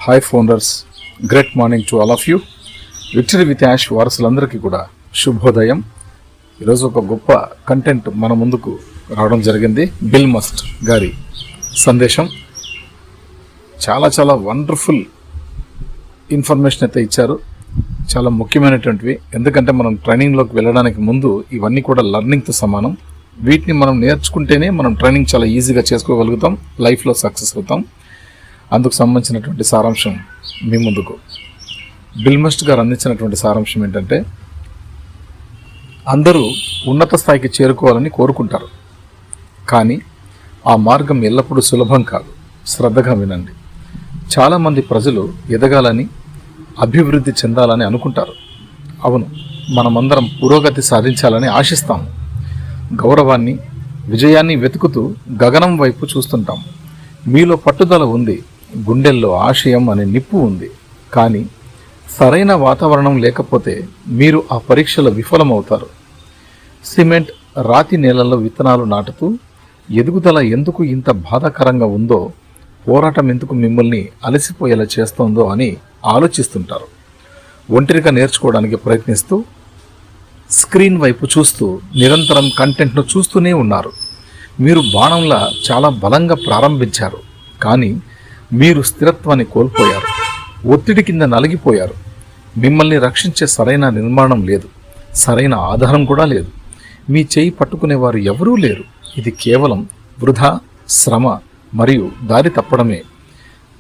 Hi founders, great morning to all of you. Victory with Yash వారసులందరికీ కూడా శుభోదయం. ఈరోజు ఒక గొప్ప కంటెంట్ మన ముందుకు రావడం జరిగింది. బిల్ మస్ట్ గారి సందేశం చాలా వండర్ఫుల్ ఇన్ఫర్మేషన్ అయితే ఇచ్చారు. చాలా ముఖ్యమైనటువంటివి. ఎందుకంటే మనం ట్రైనింగ్లోకి వెళ్ళడానికి ముందు ఇవన్నీ కూడా లర్నింగ్తో సమానం. వీటిని మనం నేర్చుకుంటేనే మనం ట్రైనింగ్ చాలా ఈజీగా చేసుకోగలుగుతాం, లైఫ్లో సక్సెస్ అవుతాం. అందుకు సంబంధించినటువంటి సారాంశం మీ ముందుకు. బిల్ మస్ట్ గారు అందించినటువంటి సారాంశం ఏంటంటే, అందరూ ఉన్నత స్థాయికి చేరుకోవాలని కోరుకుంటారు, కానీ ఆ మార్గం ఎల్లప్పుడూ సులభం కాదు. శ్రద్ధగా వినండి. చాలామంది ప్రజలు ఎదగాలని, అభివృద్ధి చెందాలని అనుకుంటారు. అవును, మనమందరం పురోగతి సాధించాలని ఆశిస్తాము. గౌరవాన్ని, విజయాన్ని వెతుకుతూ గగనం వైపు చూస్తుంటాం. మీలో పట్టుదల ఉంది, గుండెల్లో ఆశయం అనే నిప్పు ఉంది. కానీ సరైన వాతావరణం లేకపోతే మీరు ఆ పరీక్షలో విఫలమవుతారు. సిమెంట్, రాతి నేలల్లో విత్తనాలు నాటుతూ ఎదుగుదల ఎందుకు ఇంత బాధాకరంగా ఉందో, పోరాటం ఎందుకు మిమ్మల్ని అలసిపోయేలా చేస్తోందో అని ఆలోచిస్తుంటారు. ఒంటరిగా నేర్చుకోవడానికి ప్రయత్నిస్తూ స్క్రీన్ వైపు చూస్తూ నిరంతరం కంటెంట్ను చూస్తూనే ఉన్నారు. మీరు బాణంలా చాలా బలంగా ప్రారంభించారు, కానీ మీరు స్థిరత్వాన్ని కోల్పోయారు. ఒత్తిడి కింద నలిగిపోయారు. మిమ్మల్ని రక్షించే సరైన నిర్మాణం లేదు, సరైన ఆధారం కూడా లేదు. మీ చేయి పట్టుకునేవారు ఎవరూ లేరు. ఇది కేవలం వృధా, శ్రమ మరియు దారి తప్పడమే.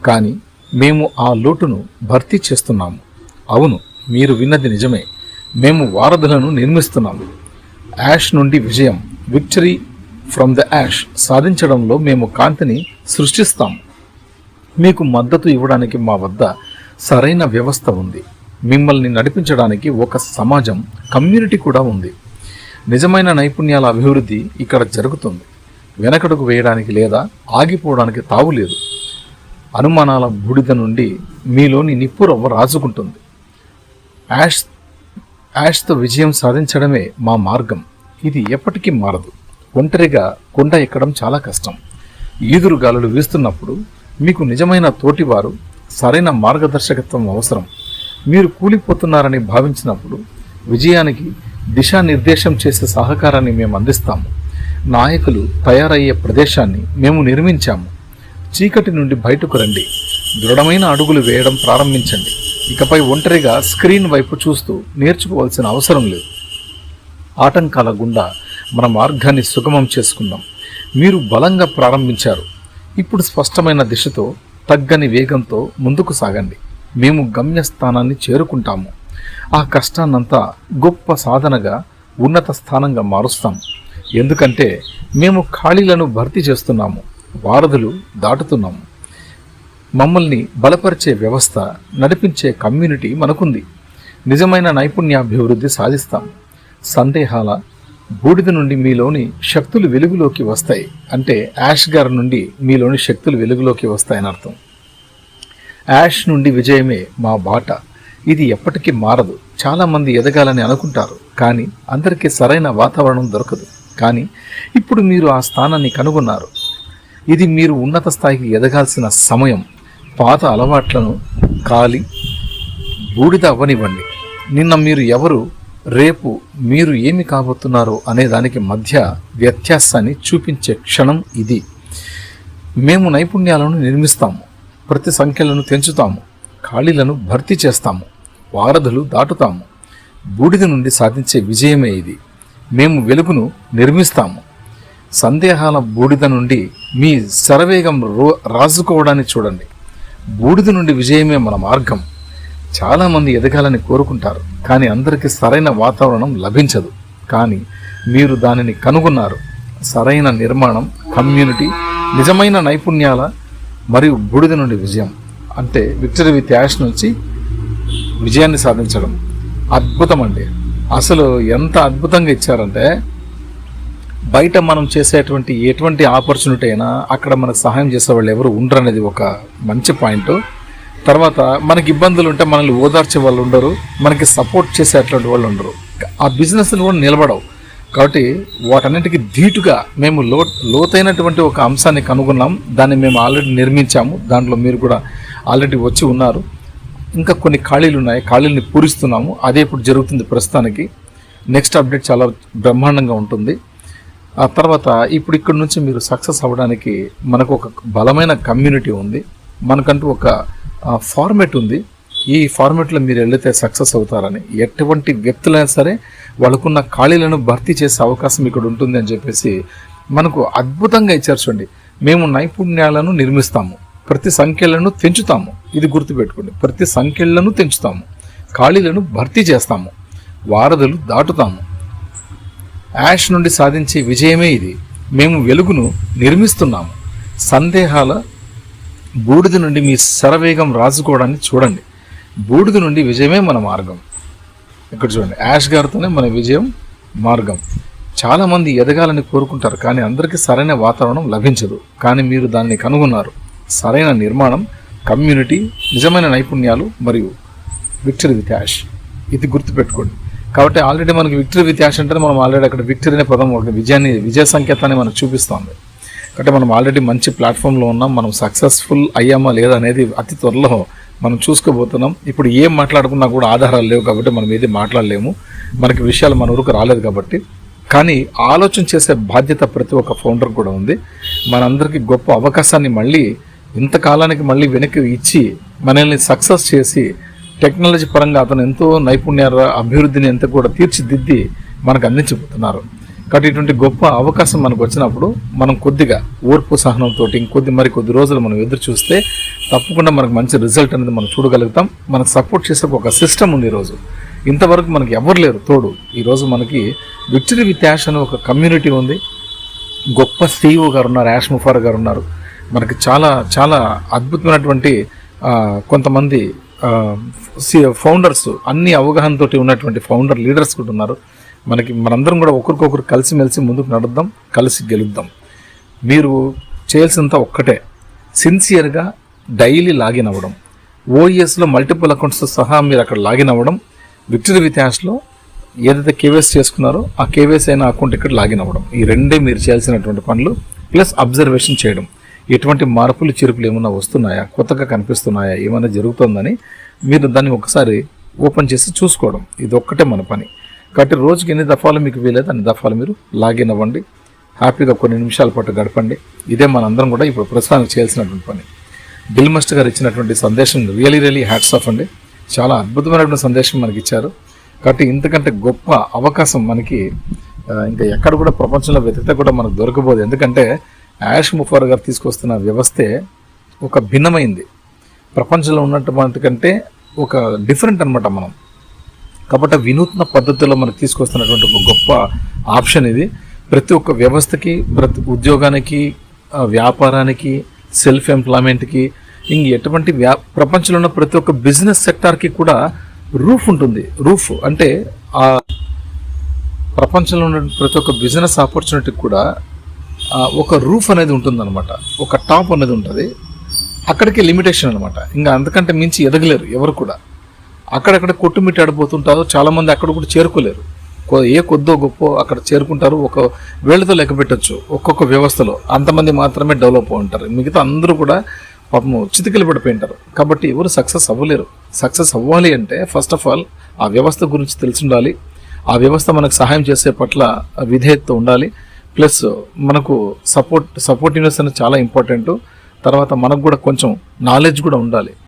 కానీ మేము ఆ లోటును భర్తీ చేస్తున్నాము. అవును, మీరు విన్నది నిజమే. మేము వారధులను నిర్మిస్తున్నాము. యాష్ నుండి విజయం, విక్టరీ ఫ్రమ్ ద యాష్ సాధించడంలో మేము కాంతిని సృష్టిస్తాము. మీకు మద్దతు ఇవ్వడానికి మా వద్ద సరైన వ్యవస్థ ఉంది. మిమ్మల్ని నడిపించడానికి ఒక సమాజం, కమ్యూనిటీ కూడా ఉంది. నిజమైన నైపుణ్యాల అభివృద్ధి ఇక్కడ జరుగుతుంది. వెనకడుగు వేయడానికి లేదా ఆగిపోవడానికి తావు లేదు. అనుమానాల బూడిద నుండి మీలోని నిప్పురవ్వ రాజుకుంటుంది. యాష్తో విజయం సాధించడమే మా మార్గం. ఇది ఎప్పటికీ మారదు. ఒంటరిగా కొండ ఎక్కడం చాలా కష్టం. ఈదురు గాలులు వీస్తున్నప్పుడు మీకు నిజమైన తోటివారు, సరైన మార్గదర్శకత్వం అవసరం. మీరు కూలిపోతున్నారని భావించినప్పుడు విజయానికి దిశానిర్దేశం చేసే సహకారాన్ని మేము అందిస్తాము. నాయకులు తయారయ్యే ప్రదేశాన్ని మేము నిర్మించాము. చీకటి నుండి బయటకు రండి. దృఢమైన అడుగులు వేయడం ప్రారంభించండి. ఇకపై ఒంటరిగా స్క్రీన్ వైపు చూస్తూ నేర్చుకోవాల్సిన అవసరం లేదు. ఆటంకాల గుండా మన మార్గాన్ని సుగమం చేసుకుందాం. మీరు బలంగా ప్రారంభించారు. ఇప్పుడు స్పష్టమైన దిశతో, తగ్గని వేగంతో ముందుకు సాగండి. మేము గమ్యస్థానాన్ని చేరుకుంటాము. ఆ కష్టాన్నంతా గొప్ప సాధనగా, ఉన్నత స్థానంగా మారుస్తాం. ఎందుకంటే మేము ఖాళీలను భర్తీ చేస్తున్నాము, వారధులు దాటుతున్నాము. మమ్మల్ని బలపరిచే వ్యవస్థ, నడిపించే కమ్యూనిటీ మనకుంది. నిజమైన నైపుణ్యాభివృద్ధి సాధిస్తాం. సందేహాల బూడిద నుండి మీలోని శక్తులు వెలుగులోకి వస్తాయి. అంటే యాష్ గారి నుండి మీలోని శక్తులు వెలుగులోకి వస్తాయని అర్థం. యాష్ నుండి విజయమే మా బాట. ఇది ఎప్పటికీ మారదు. చాలామంది ఎదగాలని అనుకుంటారు, కానీ అందరికీ సరైన వాతావరణం దొరకదు. కానీ ఇప్పుడు మీరు ఆ స్థానాన్ని కనుగొన్నారు. ఇది మీరు ఉన్నత స్థాయికి ఎదగాల్సిన సమయం. పాత అలవాట్లను కాలి బూడిద అవ్వనివ్వండి. నిన్న మీరు ఎవరు, రేపు మీరు ఏమి కాబోతున్నారో అనే దానికి మధ్య వ్యత్యాసాన్ని చూపించే క్షణం ఇది. మేము నైపుణ్యాలను నిర్మిస్తాము, ప్రతి సంఖ్యలను తెంచుతాము, ఖాళీలను భర్తీ చేస్తాము, వారధులు దాటుతాము. బూడిద నుండి సాధించే విజయమే ఇది. మేము వెలుగును నిర్మిస్తాము. సందేహాల బూడిద నుండి మీ శరవేగం రాజుకోవడాన్ని చూడండి. బూడిద నుండి విజయమే మన మార్గం. చాలామంది ఎదగాలని కోరుకుంటారు, కానీ అందరికీ సరైన వాతావరణం లభించదు. కానీ మీరు దానిని కనుగొన్నారు. సరైన నిర్మాణం, కమ్యూనిటీ, నిజమైన నైపుణ్యాల మరియు బూడిద నుండి విజయం. అంటే విక్టరీ విత్ యాష్ నుంచి విజయాన్ని సాధించడం. అద్భుతం అండి. అసలు ఎంత అద్భుతంగా ఇచ్చారంటే, బయట మనం చేసేటువంటి ఎటువంటి ఆపర్చునిటీ అయినా అక్కడ మనకు సహాయం చేసేవాళ్ళు ఎవరు ఉండరు అనేది ఒక మంచి పాయింట్. తర్వాత మనకి ఇబ్బందులు ఉంటే మనల్ని ఓదార్చే వాళ్ళు ఉండరు, మనకి సపోర్ట్ చేసేటువంటి వాళ్ళు ఉండరు. ఆ బిజినెస్ని కూడా నిలబడవు. కాబట్టి వాటన్నిటికీ ధీటుగా మేము లోతైనటువంటి ఒక అంశాన్ని కనుగొన్నాం. దాన్ని మేము ఆల్రెడీ నిర్మించాము. దాంట్లో మీరు కూడా ఆల్రెడీ వచ్చి ఉన్నారు. ఇంకా కొన్ని ఖాళీలు ఉన్నాయి, ఖాళీలని పూరిస్తున్నాము. అదే ఇప్పుడు జరుగుతుంది ప్రస్తుతానికి. నెక్స్ట్ అప్డేట్ చాలా బ్రహ్మాండంగా ఉంటుంది. ఆ తర్వాత ఇప్పుడు ఇక్కడ నుంచి మీరు సక్సెస్ అవ్వడానికి మనకు ఒక బలమైన కమ్యూనిటీ ఉంది, మనకంటూ ఒక ఫార్మేట్ ఉంది. ఈ ఫార్మేట్లో మీరు వెళితే సక్సెస్ అవుతారని, ఎటువంటి వ్యక్తులైనా సరే వాళ్ళకున్న ఖాళీలను భర్తీ చేసే అవకాశం ఇక్కడ ఉంటుంది అని చెప్పేసి మనకు అద్భుతంగా ఇచ్చారు. చూడండి, మేము నైపుణ్యాలను నిర్మిస్తాము, ప్రతి సంఖ్యలను తెంచుతాము. ఇది గుర్తుపెట్టుకోండి, ప్రతి సంఖ్యలను తెంచుతాము, ఖాళీలను భర్తీ చేస్తాము, వారధులు దాటుతాము. యాష్ నుండి సాధించే విజయమే ఇది. మేము వెలుగును నిర్మిస్తున్నాము. సందేహాల బూడిద నుండి మీ శరవేగం రాజుకోవడాన్ని చూడండి. బూడిద నుండి విజయమే మన మార్గం. ఇక్కడ చూడండి, యాష్ గారితోనే మన విజయం మార్గం. చాలామంది ఎదగాలని కోరుకుంటారు, కానీ అందరికీ సరైన వాతావరణం లభించదు. కానీ మీరు దాన్ని కనుగొన్నారు. సరైన నిర్మాణం, కమ్యూనిటీ, నిజమైన నైపుణ్యాలు మరియు విక్టరీ విత్ యాష్. ఇది గుర్తుపెట్టుకోండి. కాబట్టి ఆల్రెడీ మనకి విక్టరీ విత్ యాష్ అంటే మనం ఆల్రెడీ అక్కడ విక్టరీ అనే పదం ఒక విజయ సంకేతాన్ని మనకు చూపిస్తుంది. కాబట్టి మనం ఆల్రెడీ మంచి ప్లాట్ఫామ్లో ఉన్నాం. మనం సక్సెస్ఫుల్ అయ్యామా లేదా అనేది అతి త్వరలో మనం చూసుకోబోతున్నాం. ఇప్పుడు ఏం మాట్లాడుకున్నా కూడా ఆధారాలు లేవు కాబట్టి మనం ఏది మాట్లాడలేము, మనకి విషయాలు మన ఊరికి రాలేదు కాబట్టి. కానీ ఆలోచన చేసే బాధ్యత ప్రతి ఒక్క ఫౌండర్ కూడా ఉంది. మనందరికీ గొప్ప అవకాశాన్ని మళ్ళీ ఇంతకాలానికి మళ్ళీ వెనక్కి ఇచ్చి మనల్ని సక్సెస్ చేసి టెక్నాలజీ పరంగా అతను ఎంతో నైపుణ్యాల అభివృద్ధిని ఎంత కూడా తీర్చిదిద్ది మనకు అందించబోతున్నారు. కాబట్టి ఇటువంటి గొప్ప అవకాశం మనకు వచ్చినప్పుడు మనం కొద్దిగా ఓర్పు సహనంతో మరికొద్ది రోజులు మనం ఎదురు చూస్తే తప్పకుండా మనకు మంచి రిజల్ట్ అనేది మనం చూడగలుగుతాం. మనకు సపోర్ట్ చేసే ఒక సిస్టమ్ ఉంది. ఈరోజు ఇంతవరకు మనకి ఎవరు లేరు తోడు. ఈరోజు మనకి విక్టరీ విత్ యాష్ అనే ఒక కమ్యూనిటీ ఉంది. గొప్ప CEO గారు ఉన్నారు, యాష్ ముఫార్ గారు ఉన్నారు. మనకి చాలా చాలా అద్భుతమైనటువంటి కొంతమంది ఫౌండర్స్, అన్ని అవగాహనతో ఉన్నటువంటి ఫౌండర్ లీడర్స్ కూడా ఉన్నారు. మనందరం కూడా ఒకరికొకరు కలిసిమెలిసి ముందుకు నడుద్దాం, కలిసి గెలుద్దాం. మీరు చేయాల్సినంత ఒక్కటే, సిన్సియర్గా డైలీ లాగిన్ అవ్వడం. OESలో మల్టిపుల్ అకౌంట్స్తో సహా మీరు అక్కడ లాగిన్ అవ్వడం. విక్టరీ విత్ యాష్లో ఏదైతే కేవైసీ చేసుకున్నారో ఆ కేవైసీ అయిన అకౌంట్ ఇక్కడ లాగిన్ అవ్వడం. ఈ రెండే మీరు చేయాల్సినటువంటి పనులు. ప్లస్ అబ్జర్వేషన్ చేయడం. ఎటువంటి మార్పులు చిరుపులు ఏమైనా వస్తున్నాయా, కొత్తగా కనిపిస్తున్నాయా, ఏమైనా జరుగుతుందని మీరు దాన్ని ఒకసారి ఓపెన్ చేసి చూసుకోవడం. ఇది ఒక్కటే మన పని. కాబట్టి రోజుకి ఎన్ని దఫాలు మీకు వీలైతే అన్ని దఫాలు మీరు లాగిన్ అవ్వండి. హ్యాపీగా కొన్ని నిమిషాల పాటు గడపండి. ఇదే మనందరం కూడా ఇప్పుడు ప్రస్తుతానికి చేయాల్సినటువంటి పని. బిల్ మస్టర్ గారు ఇచ్చినటువంటి సందేశం రియలీ హ్యాట్స్ ఆఫ్ అండి. చాలా అద్భుతమైనటువంటి సందేశం మనకి ఇచ్చారు. కాబట్టి ఇంతకంటే గొప్ప అవకాశం మనకి ఇంకా ఎక్కడ కూడా ప్రపంచంలో వెతికితే కూడా మనకు దొరకబోదు. ఎందుకంటే యాష్ ముఫార్ గారు తీసుకొస్తున్న వ్యవస్థే ఒక భిన్నమైంది, ప్రపంచంలో ఉన్నటువంటి కంటే ఒక డిఫరెంట్ అనమాట మనం. కాబట్టి వినూత్న పద్ధతిలో మనకు తీసుకొస్తున్నటువంటి ఒక గొప్ప ఆప్షన్ ఇది. ప్రతి ఒక్క వ్యవస్థకి, ప్రతి ఉద్యోగానికి, వ్యాపారానికి, సెల్ఫ్ ఎంప్లాయ్మెంట్కి, ఎటువంటి ప్రపంచంలో ఉన్న ప్రతి ఒక్క బిజినెస్ సెక్టార్కి కూడా రూఫ్ ఉంటుంది. రూఫ్ అంటే ఆ ప్రపంచంలో ఉన్న ప్రతి ఒక్క బిజినెస్ ఆపర్చునిటీకి కూడా ఒక రూఫ్ అనేది ఉంటుందన్నమాట, ఒక టాప్ అనేది ఉంటుంది. అక్కడికి లిమిటేషన్ అనమాట. ఇంకా అంతకంటే మించి ఎదగలేరు ఎవరు కూడా. అక్కడక్కడ కొట్టుమిట్టాడిపోతుంటారు చాలామంది, అక్కడ కూడా చేరుకోలేరు. ఏ కొద్దో గొప్ప అక్కడ చేరుకుంటారు. ఒక వేళ్ళతో లెక్క పెట్టచ్చు ఒక్కొక్క వ్యవస్థలో అంతమంది మాత్రమే డెవలప్ ఉంటారు. మిగతా అందరూ కూడా పాపము చితికిలు పడిపోయి ఉంటారు. కాబట్టి ఎవరు సక్సెస్ అవ్వలేరు. సక్సెస్ అవ్వాలి అంటే ఫస్ట్ ఆఫ్ ఆల్ ఆ వ్యవస్థ గురించి తెలిసి ఉండాలి. ఆ వ్యవస్థ మనకు సహాయం చేసే పట్ల విధేయత ఉండాలి. ప్లస్ మనకు సపోర్టివ్నెస్ అనేది చాలా ఇంపార్టెంట్. తర్వాత మనకు కూడా కొంచెం నాలెడ్జ్ కూడా ఉండాలి.